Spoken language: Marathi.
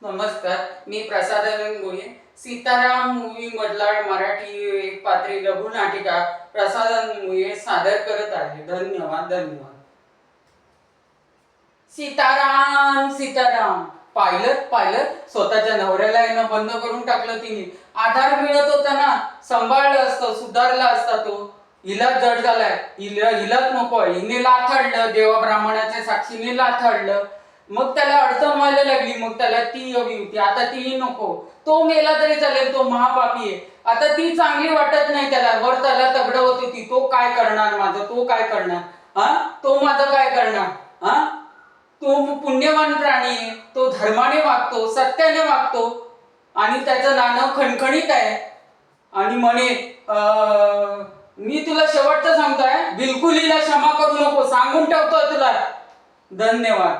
नमस्कार, मी प्रसादानंद मोये. सीताराम मूवी मधला मराठी एक पात्री लघुनाटिका प्रसादानंद मोये सादर करत आहे. धन्यवाद धन्यवाद. सीताराम सीताराम. पाहिलं स्वतःच्या नवऱ्याला येणं बंद करून टाकलं तिने. आधार मिळत होता ना, सांभाळलं असतं, सुधारला असता तो. हिला जड झालाय, हिलाच नको. हिने लाथाडलं, देवा ब्राह्मणाच्या साक्षीने लाथाडलं. मग त्याला अडचण व्हायला लागली. मग त्याला ती हवी होती, आता ती नको. तो मेला तरी चालेल, तो महापापी आहे. आता ती चांगली वाटत नाही त्याला. वर त्याला तगडवत होती, तो काय करणार माझं, तो काय करणार, हा तो माझं काय करणार. हा तो पुण्यवान प्राणी आहे, तो धर्माने वागतो, सत्याने वागतो आणि त्याचं नाणं खणखणीत आहे. आणि म्हणे मी तुला शेवटचं सांगतोय, बिलकुल हिला क्षमा करू नको, सांगून ठेवतोय तुला. धन्यवाद.